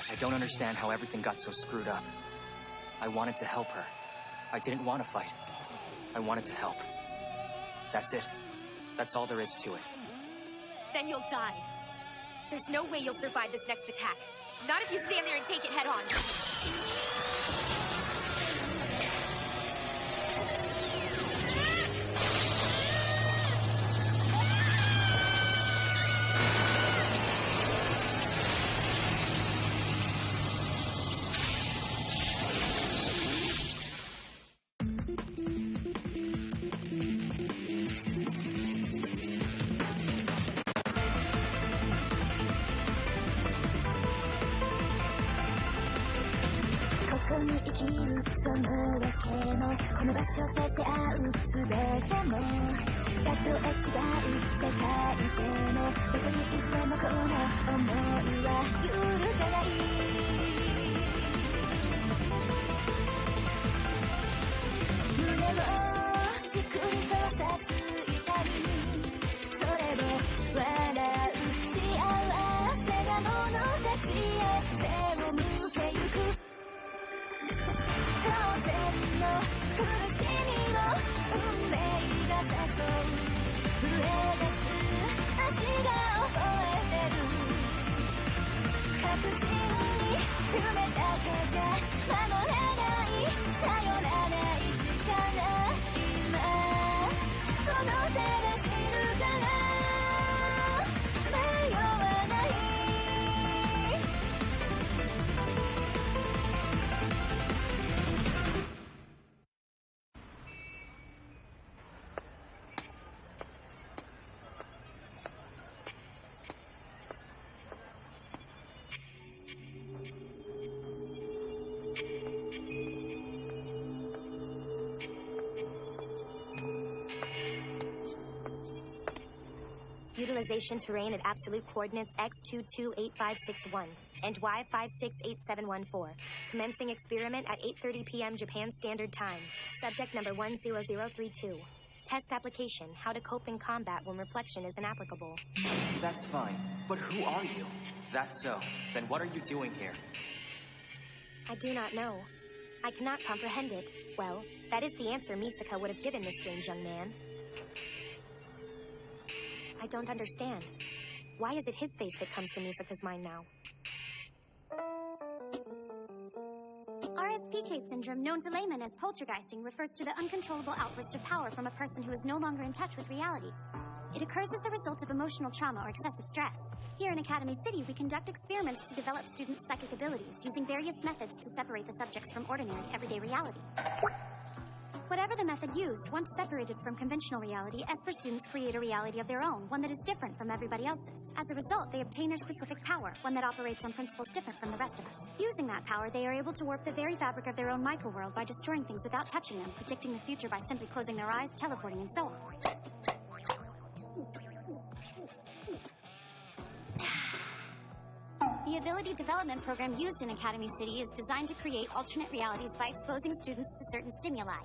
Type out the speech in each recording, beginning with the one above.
I don't understand how everything got so screwed up. I wanted to help her. I didn't want to fight. I wanted to help. That's it. That's all there is to it. Then you'll die. There's no way you'll survive this next attack. Not if you stand there and take it head on. Utilization terrain at absolute coordinates x228561 and y568714. Commencing experiment at 8:30 p.m. Japan Standard Time. Subject number 10032. Test application, how to cope in combat when reflection is inapplicable. That's fine, but who are you? That's so. Then what are you doing here? I do not know. I cannot comprehend it. Well, that is the answer Misaka would have given this strange young man. I don't understand. Why is it his face that comes to Misaka's mind now? RSPK syndrome, known to laymen as poltergeisting, refers to the uncontrollable outburst of power from a person who is no longer in touch with reality. It occurs as the result of emotional trauma or excessive stress. Here in Academy City, we conduct experiments to develop students' psychic abilities, using various methods to separate the subjects from ordinary, everyday reality. Whatever the method used, once separated from conventional reality, Esper students create a reality of their own, one that is different from everybody else's. As a result, they obtain their specific power, one that operates on principles different from the rest of us. Using that power, they are able to warp the very fabric of their own microworld by destroying things without touching them, predicting the future by simply closing their eyes, teleporting, and so on. The Ability Development Program used in Academy City is designed to create alternate realities by exposing students to certain stimuli.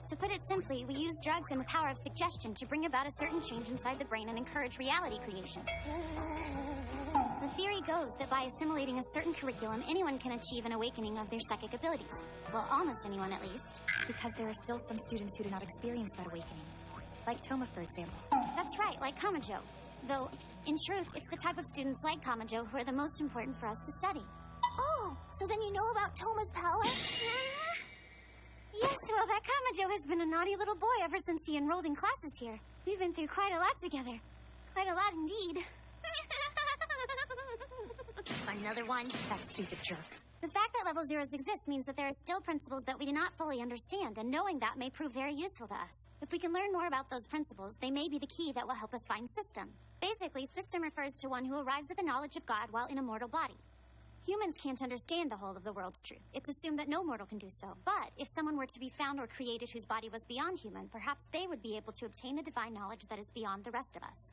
To put it simply, we use drugs and the power of suggestion to bring about a certain change inside the brain and encourage reality creation. The theory goes that by assimilating a certain curriculum, anyone can achieve an awakening of their psychic abilities. Well, almost anyone at least. Because there are still some students who do not experience that awakening. Like Toma, for example. That's right, like Kamajo. Though, in truth, it's the type of students like Kamajo who are the most important for us to study. Oh, so then you know about Toma's power? Yes, well, that Kamajo has been a naughty little boy ever since he enrolled in classes here. We've been through quite a lot together. Quite a lot indeed. Another one? That stupid jerk. The fact that level zeros exist means that there are still principles that we do not fully understand, and knowing that may prove very useful to us. If we can learn more about those principles, they may be the key that will help us find System. Basically, System refers to one who arrives at the knowledge of God while in a mortal body. Humans can't understand the whole of the world's truth. It's assumed that no mortal can do so. But if someone were to be found or created whose body was beyond human, perhaps they would be able to obtain the divine knowledge that is beyond the rest of us.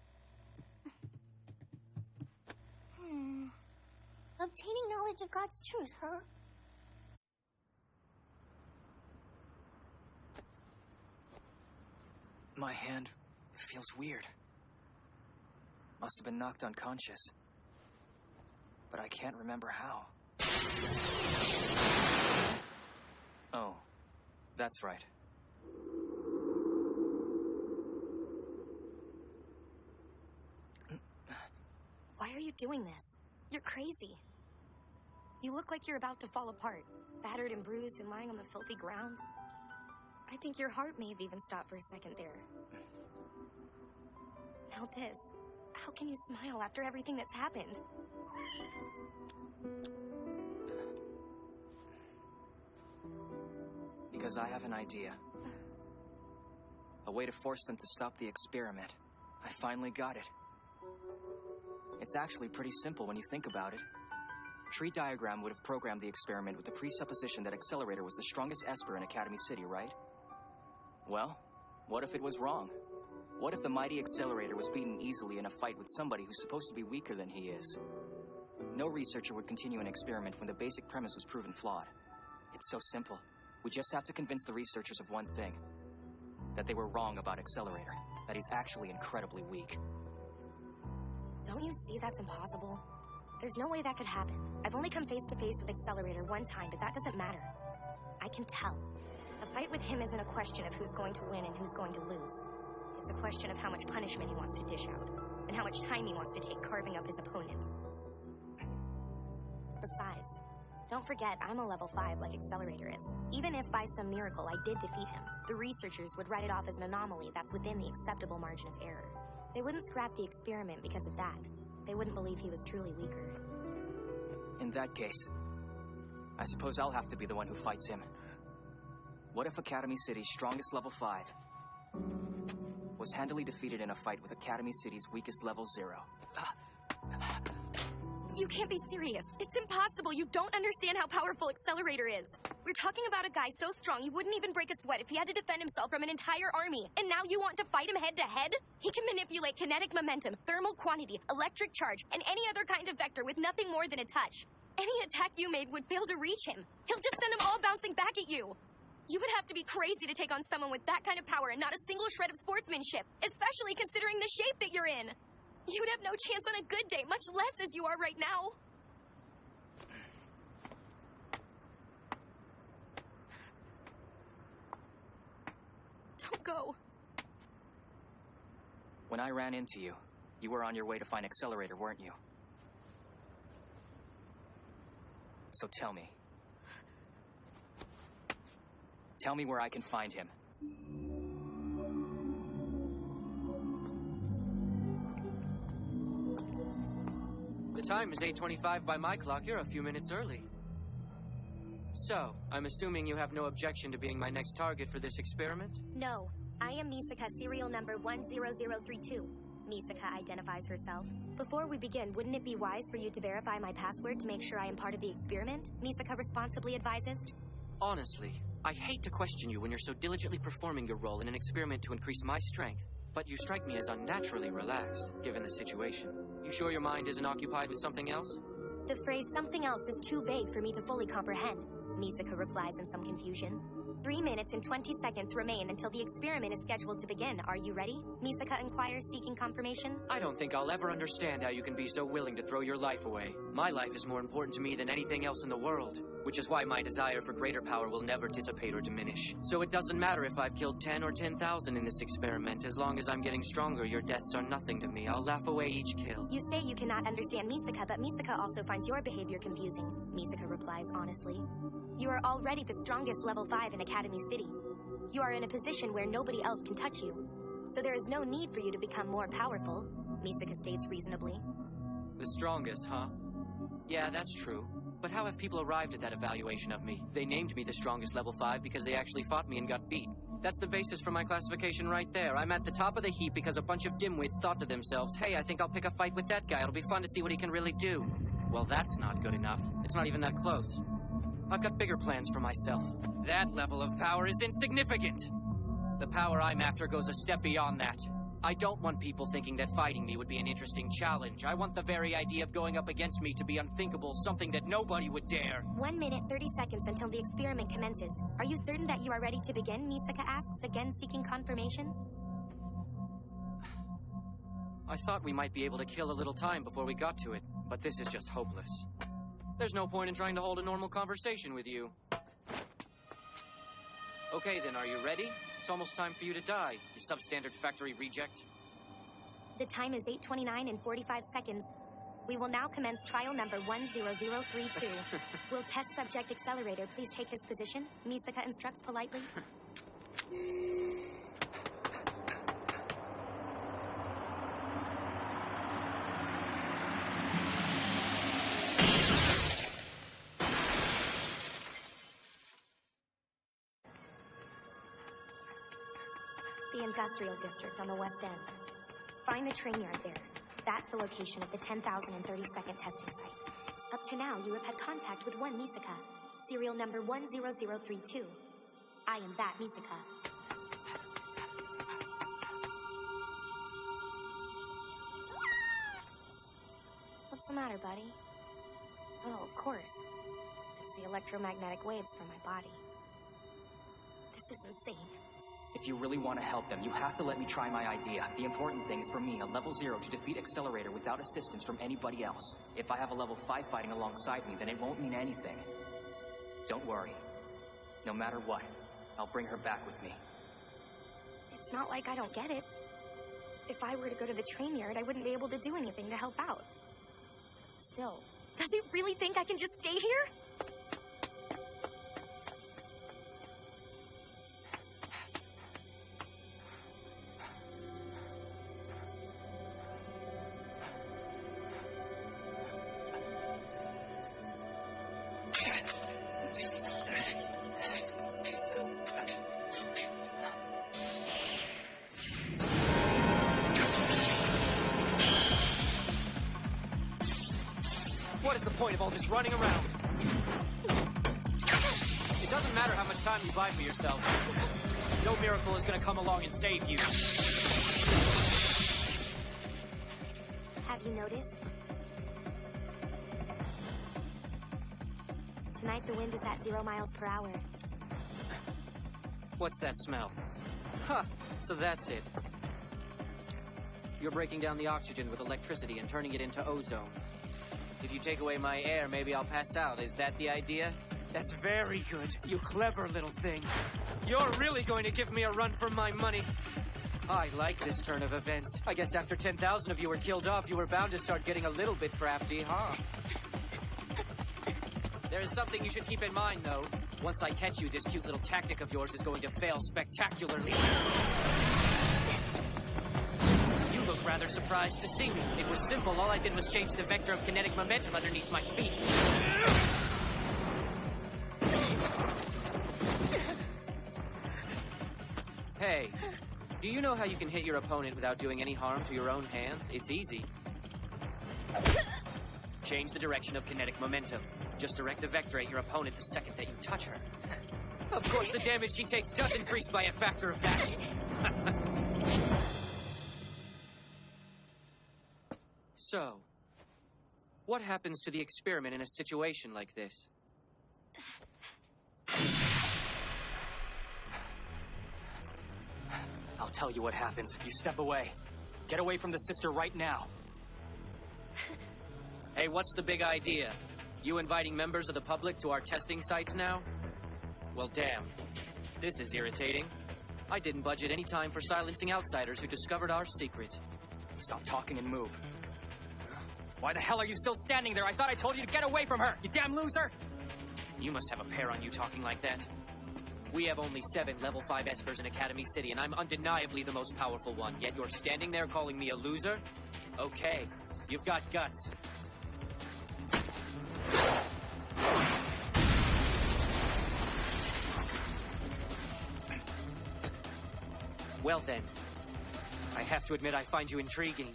Obtaining knowledge of God's truth, huh? My hand feels weird. Must have been knocked unconscious. But I can't remember how. Oh, that's right. Why are you doing this? You're crazy. You look like you're about to fall apart, battered and bruised and lying on the filthy ground. I think your heart may have even stopped for a second there. Now this. How can you smile after everything that's happened? Because I have an idea. A way to force them to stop the experiment. I finally got it. It's actually pretty simple when you think about it. Tree Diagram would have programmed the experiment with the presupposition that Accelerator was the strongest Esper in Academy City, right? Well, what if it was wrong? What if the mighty Accelerator was beaten easily in a fight with somebody who's supposed to be weaker than he is? No researcher would continue an experiment when the basic premise was proven flawed. It's so simple. We just have to convince the researchers of one thing. That they were wrong about Accelerator. That he's actually incredibly weak. Don't you see that's impossible? There's no way that could happen. I've only come face to face with Accelerator one time, but that doesn't matter. I can tell. A fight with him isn't a question of who's going to win and who's going to lose. It's a question of how much punishment he wants to dish out, and how much time he wants to take carving up his opponent. Besides, don't forget I'm a level 5 like Accelerator is. Even if by some miracle I did defeat him, the researchers would write it off as an anomaly that's within the acceptable margin of error. They wouldn't scrap the experiment because of that. They wouldn't believe he was truly weaker. In that case, I suppose I'll have to be the one who fights him. What if Academy City's strongest level 5 was handily defeated in a fight with Academy City's weakest level 0? You can't be serious. It's impossible. You don't understand how powerful Accelerator is. We're talking about a guy so strong he wouldn't even break a sweat if he had to defend himself from an entire army. And now you want to fight him head to head? He can manipulate kinetic momentum, thermal quantity, electric charge, and any other kind of vector with nothing more than a touch. Any attack you made would fail to reach him. He'll just send them all bouncing back at you. You would have to be crazy to take on someone with that kind of power and not a single shred of sportsmanship, especially considering the shape that you're in. You would have no chance on a good day, much less as you are right now. Don't go. When I ran into you, you were on your way to find Accelerator, weren't you? So tell me. Tell me where I can find him. The time is 8:25 by my clock. You're a few minutes early. So, I'm assuming you have no objection to being my next target for this experiment? No, I am Misaka, serial number 10032. Misaka identifies herself. Before we begin, wouldn't it be wise for you to verify my password to make sure I am part of the experiment? Misaka responsibly advises. Honestly, I hate to question you when you're so diligently performing your role in an experiment to increase my strength, but you strike me as unnaturally relaxed, given the situation. You sure your mind isn't occupied with something else? The phrase something else is too vague for me to fully comprehend, Misaka replies in some confusion. 3 minutes and 20 seconds remain until the experiment is scheduled to begin. Are you ready? Misaka inquires, seeking confirmation. I don't think I'll ever understand how you can be so willing to throw your life away. My life is more important to me than anything else in the world, which is why my desire for greater power will never dissipate or diminish. So it doesn't matter if I've killed 10 or 10,000 in this experiment. As long as I'm getting stronger, your deaths are nothing to me. I'll laugh away each kill. You say you cannot understand Misaka, but Misaka also finds your behavior confusing. Misaka replies honestly. You are already the strongest level 5 in Academy City. You are in a position where nobody else can touch you. So there is no need for you to become more powerful, Misaka states reasonably. The strongest, huh? Yeah, that's true. But how have people arrived at that evaluation of me? They named me the strongest level 5 because they actually fought me and got beat. That's the basis for my classification right there. I'm at the top of the heap because a bunch of dimwits thought to themselves, hey, I think I'll pick a fight with that guy. It'll be fun to see what he can really do. Well, that's not good enough. It's not even that close. I've got bigger plans for myself. That level of power is insignificant. The power I'm after goes a step beyond that. I don't want people thinking that fighting me would be an interesting challenge. I want the very idea of going up against me to be unthinkable, something that nobody would dare. 1 minute, 30 seconds until the experiment commences. Are you certain that you are ready to begin? Misaka asks, again seeking confirmation. I thought we might be able to kill a little time before we got to it, but this is just hopeless. There's no point in trying to hold a normal conversation with you. Okay then, are you ready? It's almost time for you to die, you substandard factory reject. The time is 8:29 and 45 seconds. We will now commence trial number 10032. Will test subject Accelerator please take his position? Misaka instructs politely. The industrial district on the west end. Find the train yard there. That's the location of the 10,032nd testing site. Up to now, you have had contact with one Misaka, serial number 10032. I am that Misaka. What's the matter, buddy? Oh, of course. It's the electromagnetic waves from my body. This is insane. If you really want to help them, you have to let me try my idea. The important thing is for me, a level 0 to defeat Accelerator without assistance from anybody else. If I have a level 5 fighting alongside me, then it won't mean anything. Don't worry. No matter what, I'll bring her back with me. It's not like I don't get it. If I were to go to the train yard, I wouldn't be able to do anything to help out. Still, does he really think I can just stay here? What is the point of all this running around? It doesn't matter how much time you buy for yourself. No miracle is gonna come along and save you. Have you noticed? Tonight the wind is at 0 miles per hour. What's that smell? Huh, so that's it. You're breaking down the oxygen with electricity and turning it into ozone. If you take away my air, maybe I'll pass out. Is that the idea? That's very good, you clever little thing. You're really going to give me a run for my money. I like this turn of events. I guess after 10,000 of you were killed off, you were bound to start getting a little bit crafty, huh? There is something you should keep in mind, though. Once I catch you, this cute little tactic of yours is going to fail spectacularly. You look rather surprised to see me. It was simple. All I did was change the vector of kinetic momentum underneath my feet. Hey, do you know how you can hit your opponent without doing any harm to your own hands? It's easy. Change the direction of kinetic momentum. Just direct the vector at your opponent the second that you touch her. Of course, the damage she takes does increase by a factor of that. So, what happens to the experiment in a situation like this? I'll tell you what happens. You step away. Get away from the sister right now. Hey, what's the big idea? You inviting members of the public to our testing sites now? Well, damn. This is irritating. I didn't budget any time for silencing outsiders who discovered our secret. Stop talking and move. Why the hell are you still standing there? I thought I told you to get away from her, you damn loser! You must have a pair on you talking like that. We have only 7 level 5 espers in Academy City, and I'm undeniably the most powerful one. Yet you're standing there calling me a loser? Okay, you've got guts. Well then, I have to admit I find you intriguing.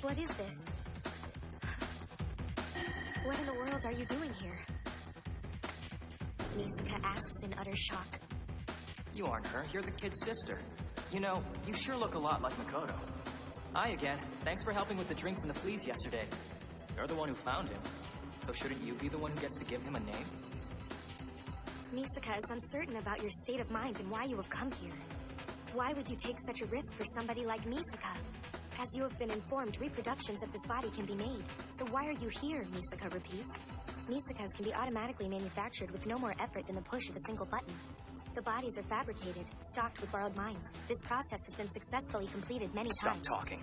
What is this? What in the world are you doing here? Misaka asks in utter shock. You aren't her. You're the kid's sister. You know, you sure look a lot like Makoto. Hi again. Thanks for helping with the drinks and the fleas yesterday. You're the one who found him. So shouldn't you be the one who gets to give him a name? Misaka is uncertain about your state of mind and why you have come here. Why would you take such a risk for somebody like Misaka? As you have been informed, reproductions of this body can be made. So why are you here, Misaka repeats. Misakas can be automatically manufactured with no more effort than the push of a single button. The bodies are fabricated, stocked with borrowed minds. This process has been successfully completed many times. Stop talking.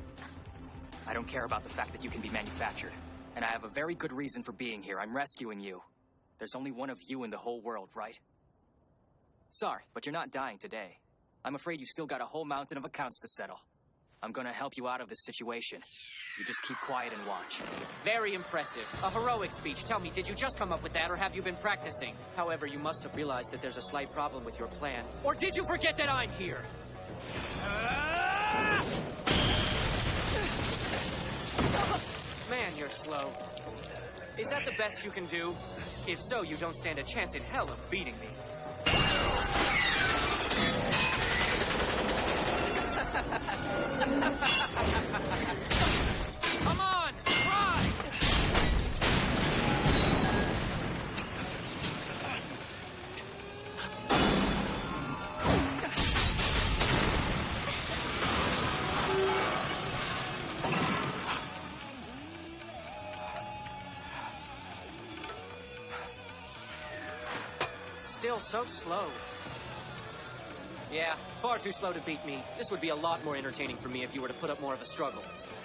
I don't care about the fact that you can be manufactured. And I have a very good reason for being here. I'm rescuing you. There's only one of you in the whole world, right? Sorry, but you're not dying today. I'm afraid you still got a whole mountain of accounts to settle. I'm gonna help you out of this situation. You just keep quiet and watch. Very impressive. A heroic speech. Tell me, did you just come up with that, or have you been practicing? However, you must have realized that there's a slight problem with your plan. Or did you forget that I'm here? Man, you're slow. Is that the best you can do? If so, you don't stand a chance in hell of beating me. Come on, try! Still so slow. Yeah, far too slow to beat me. This would be a lot more entertaining for me if you were to put up more of a struggle.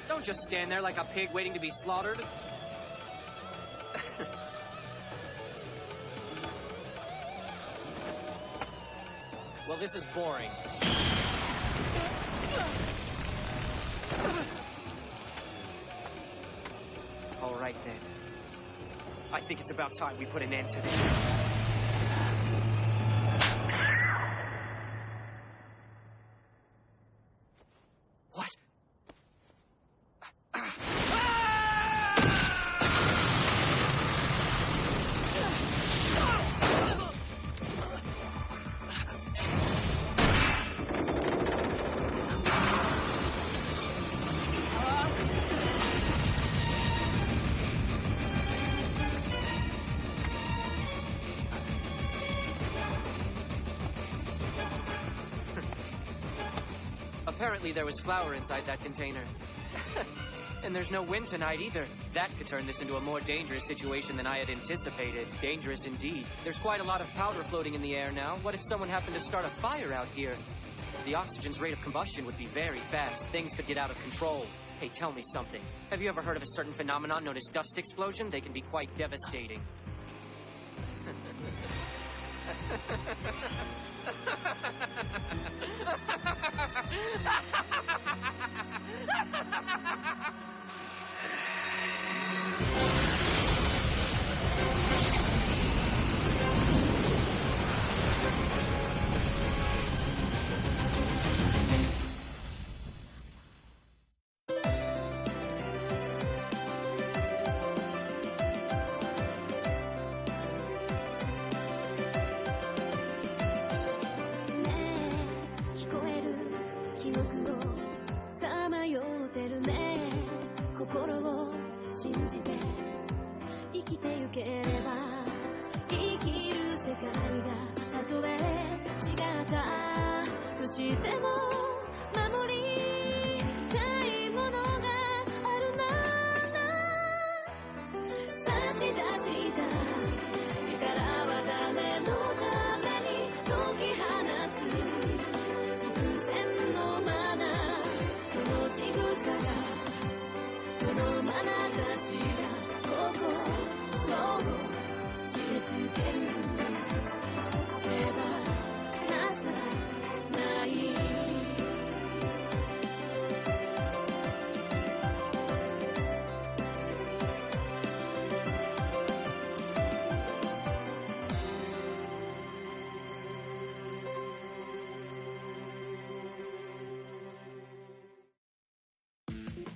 Don't just stand there like a pig waiting to be slaughtered. Well, this is boring. All right, then. I think it's about time we put an end to this. What? Apparently there was flour inside that container. And there's no wind tonight either. That could turn this into a more dangerous situation than I had anticipated. Dangerous indeed. There's quite a lot of powder floating in the air now. What if someone happened to start a fire out here? The oxygen's rate of combustion would be very fast. Things could get out of control. Hey, tell me something. Have you ever heard of a certain phenomenon known as dust explosion? They can be quite devastating.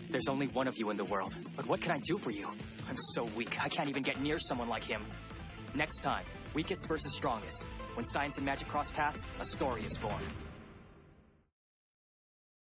There's only one of you in the world. But what can I do for you? I'm so weak, I can't even get near someone like him. Next time, weakest versus strongest. When science and magic cross paths, a story is born.